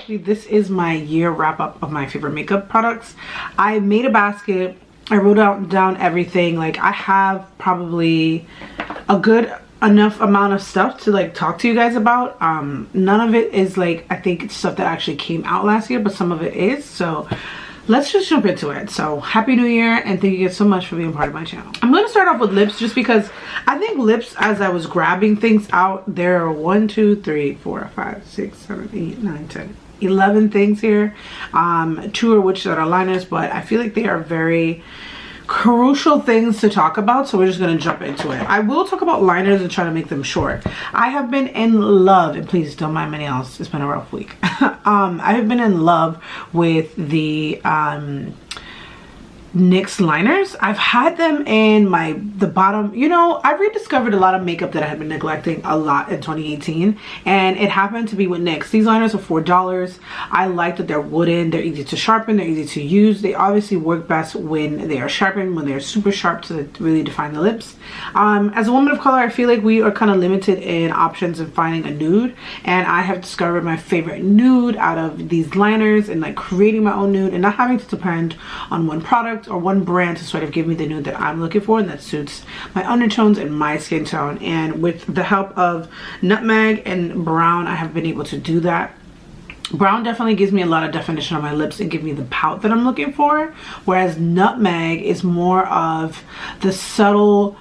basically this is my year wrap up of my favorite makeup products. I made a basket. I wrote down everything. Like, I have probably a good enough amount of stuff to like talk to you guys about. None of it is like, I think it's stuff that actually came out last year, but some of it is. So let's just jump into it. So happy new year, and thank you guys so much for being part of my channel. I'm going to start off with lips just because I think lips, as I was grabbing things out, there are 1 2 3 4 5 6 7 8 9 10 11 things here. 2 of which that are liners, but I feel like they are very crucial things to talk about, so we're just going to jump into it. I will talk about liners and try to make them short. I have been in love, and please don't mind my nails, it's been a rough week. I have been in love with the NYX liners. I've had them in the bottom. You know, I've rediscovered a lot of makeup that I had been neglecting a lot in 2018, and it happened to be with NYX. These liners are $4. I like that they're wooden, they're easy to sharpen, they're easy to use. They obviously work best when they are sharpened, when they're super sharp to really define the lips. As a woman of color, I feel like we are kind of limited in options in finding a nude, and I have discovered my favorite nude out of these liners, and like creating my own nude and not having to depend on one product or one brand to sort of give me the nude that I'm looking for and that suits my undertones and my skin tone. And with the help of Nutmeg and Brown, I have been able to do that. Brown definitely gives me a lot of definition on my lips and give me the pout that I'm looking for, whereas Nutmeg is more of the subtle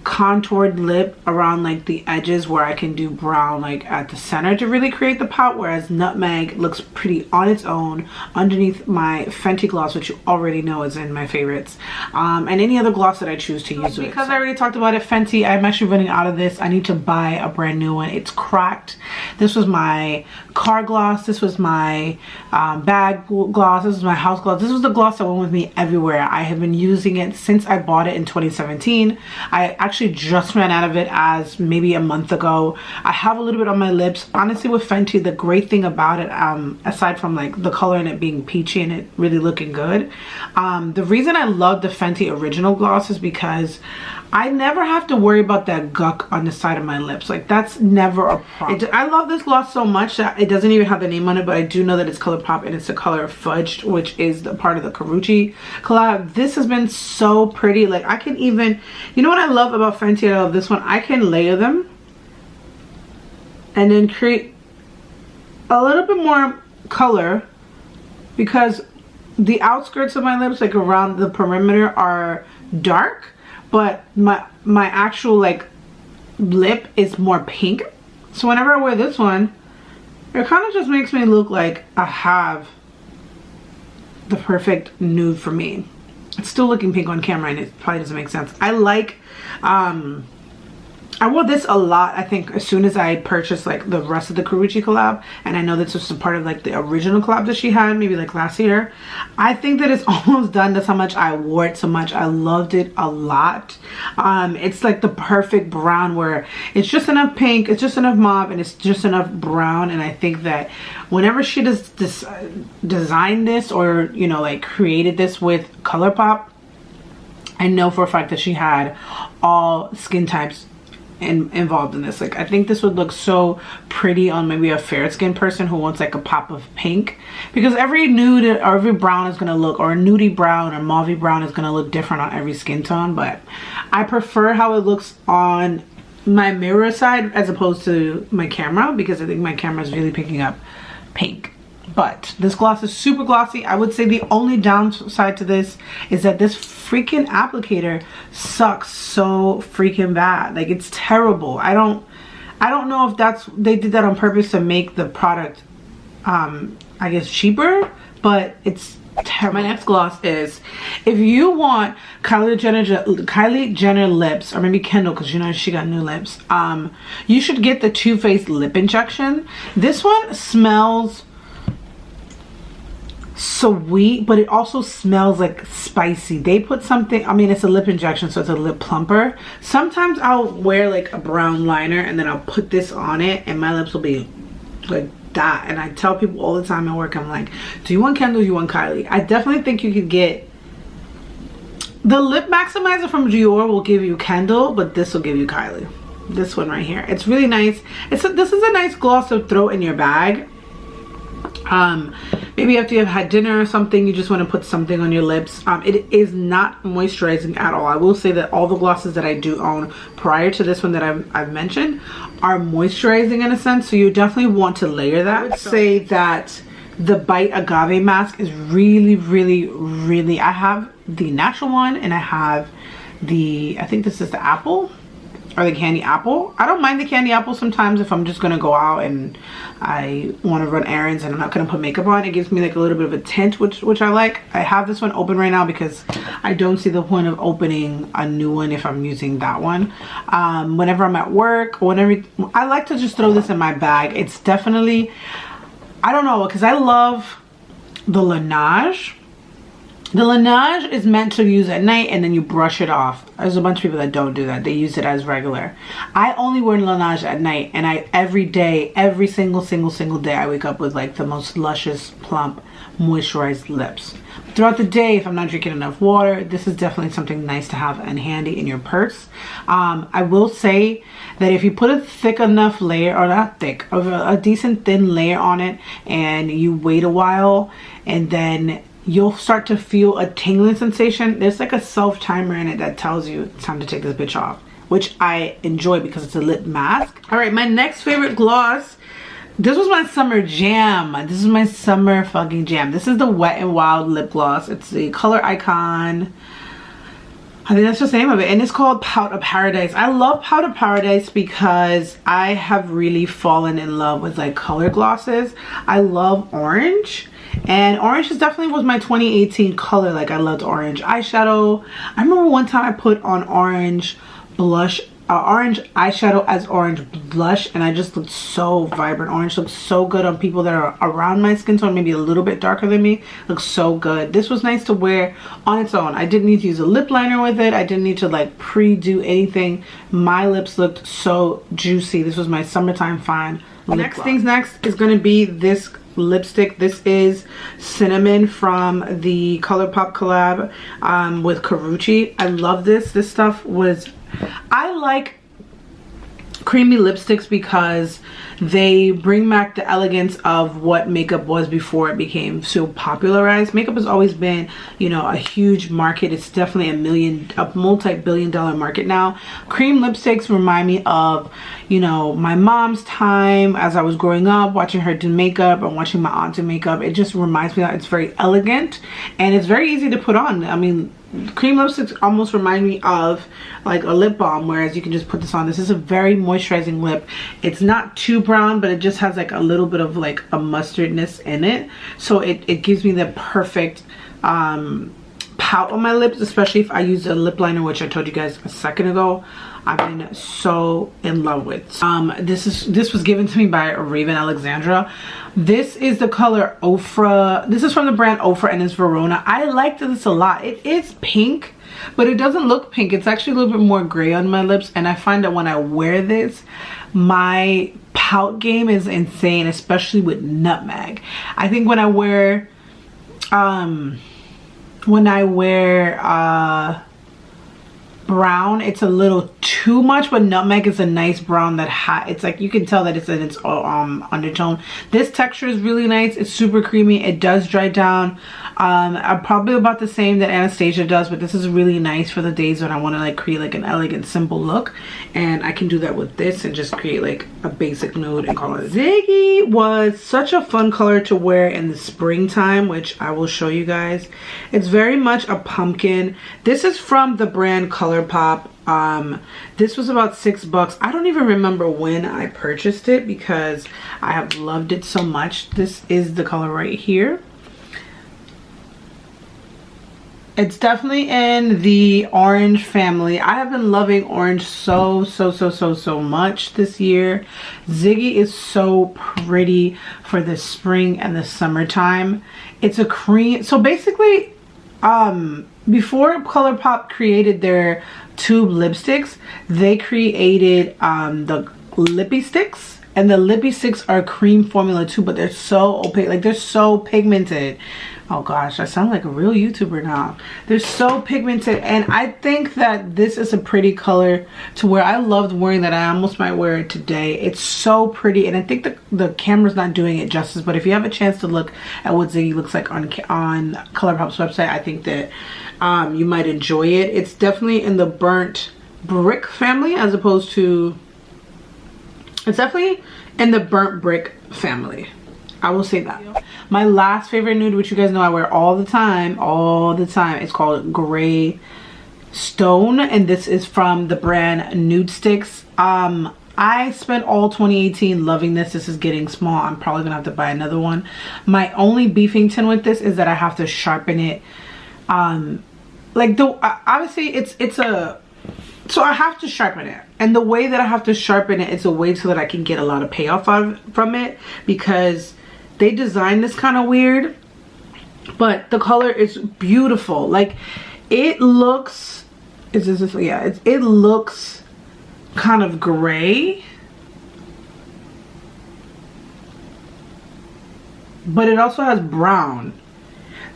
contoured lip around like the edges, where I can do brown like at the center to really create the pout, whereas Nutmeg looks pretty on its own underneath my Fenty gloss, which you already know is in my favorites, and any other gloss that I choose to use. Because I already talked about it, Fenty, I'm actually running out of this. I need to buy a brand new one. It's cracked. This was my car gloss, this was my bag gloss, this was my house gloss, this was the gloss that went with me everywhere. I have been using it since I bought it in 2017. I actually just ran out of it as maybe a month ago. I have a little bit on my lips. Honestly, with Fenty, the great thing about it, aside from like the color and it being peachy and it really looking good, the reason I love the Fenty original gloss is because I never have to worry about that guck on the side of my lips. Like, that's never a problem. I love this gloss so much that it doesn't even have the name on it, but I do know that it's ColourPop and it's the color Fudg'd, which is the part of the Karreuche collab. This has been so pretty. Like, I can even, you know what I love about Fenty? I love this one. I can layer them and then create a little bit more color, because the outskirts of my lips, like around the perimeter, are dark, but my actual like lip is more pink. So whenever I wear this one, it kind of just makes me look like I have the perfect nude for me. It's still looking pink on camera and it probably doesn't make sense. I like I wore this a lot, I think, as soon as I purchased like the rest of the Karreuche collab, and I know this was a part of like the original collab that she had maybe like last year. I think that it's almost done. That's how much I wore it so much. I loved it a lot. It's like the perfect brown where it's just enough pink, it's just enough mauve, and it's just enough brown. And I think that whenever she designed this, or you know, like created this with ColourPop, I know for a fact that she had all skin types involved in this. Like, I think this would look so pretty on maybe a fair skinned person who wants like a pop of pink, because every nude or every brown is gonna look, or a nudie brown or mauvey brown is gonna look different on every skin tone. But I prefer how it looks on my mirror side as opposed to my camera, because I think my camera is really picking up pink. But this gloss is super glossy. I would say the only downside to this is that this freaking applicator sucks so freaking bad. Like, it's terrible. I don't know if they did that on purpose to make the product I guess cheaper, but it's terrible. My next gloss is, if you want Kylie Jenner lips, or maybe Kendall, because you know she got new lips, you should get the Too Faced lip injection. This one smells sweet, but it also smells like spicy. They put something, I mean, it's a lip injection, so it's a lip plumper. Sometimes I'll wear like a brown liner and then I'll put this on it and my lips will be like that. And I tell people all the time at work, I'm like, do you want Kendall, do you want Kylie? I definitely think you could get the lip maximizer from Dior, will give you Kendall, but this will give you Kylie. This one right here, it's really nice. This is a nice gloss to throw in your bag. Maybe after you've had dinner or something, you just want to put something on your lips. It is not moisturizing at all. I will say that all the glosses that I do own prior to this one that I've mentioned are moisturizing in a sense, so you definitely want to layer that. I would say that the Bite Agave mask is really, really, really, I have the natural one and I have the, I think this is the apple or the candy apple. I don't mind the candy apple sometimes if I'm just gonna go out and I want to run errands and I'm not gonna put makeup on. It gives me like a little bit of a tint, which I like. I have this one open right now because I don't see the point of opening a new one if I'm using that one. Whenever I'm at work or whenever, I like to just throw this in my bag. It's definitely, I don't know, because I love the Laneige. The Laneige is meant to use at night and then you brush it off. There's a bunch of people that don't do that. They use it as regular. I only wear Laneige at night, and every day, every single day, I wake up with like the most luscious, plump, moisturized lips. Throughout the day, if I'm not drinking enough water, this is definitely something nice to have and handy in your purse. I will say that if you put a thick enough layer, or not thick, of a decent thin layer on it, and you wait a while, and then you'll start to feel a tingling sensation. There's like a self timer in it that tells you it's time to take this bitch off, which I enjoy because it's a lip mask. All right, my next favorite gloss, this was my summer jam. This is my summer fucking jam. This is the Wet n Wild lip gloss. It's the Color Icon, I think that's just the name of it, and it's called Pout of Paradise. I love Pout of Paradise because I have really fallen in love with like color glosses. I love orange, and orange is definitely was my 2018 color. Like, I loved orange eyeshadow. I remember one time I put on orange blush, orange eyeshadow as orange blush, and I just looked so vibrant. Orange looks so good on people that are around my skin tone, maybe a little bit darker than me. Looks so good. This was nice to wear on its own. I didn't need to use a lip liner with it. I didn't need to like pre-do anything. My lips looked so juicy. This was my summertime fine. Next is going to be this lipstick. This is Cinnamon from the ColourPop collab with Karreuche. I love this. This stuff was, I like creamy lipsticks because they bring back the elegance of what makeup was before it became so popularized. Makeup has always been, you know, a huge market. It's definitely a multi-billion-dollar market now. Cream lipsticks remind me of, you know, my mom's time as I was growing up, watching her do makeup and watching my aunt do makeup. It just reminds me that it's very elegant and it's very easy to put on. I mean, cream lipsticks almost remind me of like a lip balm, whereas you can just put this on. This is a very moisturizing lip. It's not too brown, but it just has like a little bit of like a mustardness in it, so it gives me the perfect pout on my lips, especially if I use a lip liner, which I told you guys a second ago I've been so in love with. This was given to me by Raven Alexandra. This is the color Ofra. This is from the brand Ofra and it's Verona. I liked this a lot. It is pink, but it doesn't look pink. It's actually a little bit more gray on my lips, and I find that when I wear this, my pout game is insane, especially with Nutmeg. I think when I wear brown, it's a little too much, but Nutmeg is a nice brown that it's like you can tell that it's in its undertone. This texture is really nice. It's super creamy. It does dry down probably about the same that Anastasia does, but this is really nice for the days when I want to like create like an elegant simple look, and I can do that with this and just create like a basic nude and call it. Ziggie was such a fun color to wear in the springtime, which I will show you guys. It's very much a pumpkin. This is from the brand ColourPop. This was about $6. I don't even remember when I purchased it because I have loved it so much. This is the color right here. It's definitely in the orange family. I have been loving orange so much this year. Ziggie is so pretty for the spring and the summertime. It's a cream. So basically, before ColourPop created their tube lipsticks, they created the lippie sticks, And the lippie sticks are cream formula too, but they're so opaque, like they're so pigmented. Oh gosh, I sound like a real YouTuber now. They're so pigmented, and I think that this is a pretty color to where I loved wearing that. I almost might wear it today. It's so pretty, and I think the camera's not doing it justice, but if you have a chance to look at what Ziggie looks like on Colourpop's website, I think that you might enjoy it. It's definitely in the burnt brick family, as opposed to, it's definitely in the burnt brick family. I will say that. My last favorite nude, which you guys know I wear all the time, it's called Greystone, and this is from the brand Nudestix. I spent all 2018 loving this. This is getting small. I'm probably gonna have to buy another one. My only beefington with this is that I have to sharpen it. Like obviously it's a, so I have to sharpen it, and the way that I have to sharpen it is a way so that I can get a lot of payoff from it, because they designed this kind of weird, but the color is beautiful. Like it looks, is this, yeah, it looks kind of gray, but it also has brown.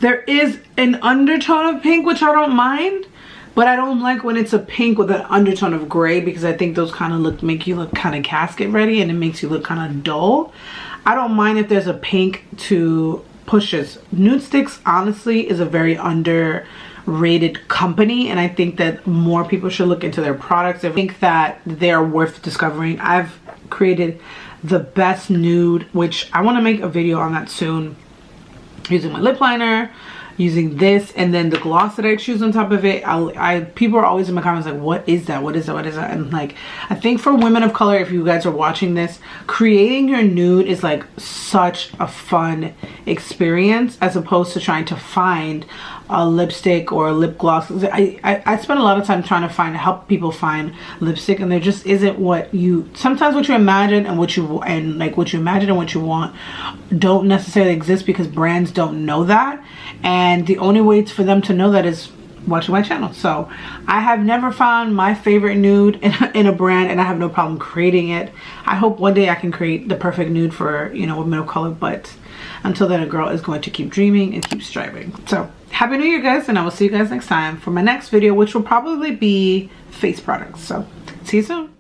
There is an undertone of pink, which I don't mind, but I don't like when it's a pink with an undertone of gray, because I think those kind of make you look kind of casket ready, and it makes you look kind of dull. I don't mind if there's a pink to push this. Nudestix honestly is a very underrated company, and I think that more people should look into their products. I think that they're worth discovering. I've created the best nude, which I want to make a video on that soon, using my lip liner, using this, and then the gloss that I choose on top of it. People are always in my comments like, what is that, what is that, what is that? And like, I think for women of color, if you guys are watching this, creating your nude is like such a fun experience, as opposed to trying to find a lipstick or a lip gloss. I spend a lot of time trying to help people find lipstick, and there just isn't what you, sometimes what you imagine and what you imagine and what you want don't necessarily exist, because brands don't know that, and the only way for them to know that is watching my channel. So I have never found my favorite nude in a brand, and I have no problem creating it. I hope one day I can create the perfect nude for, you know, women of color, but until then, a girl is going to keep dreaming and keep striving. So happy new year, guys, and I will see you guys next time for my next video, which will probably be face products. So see you soon.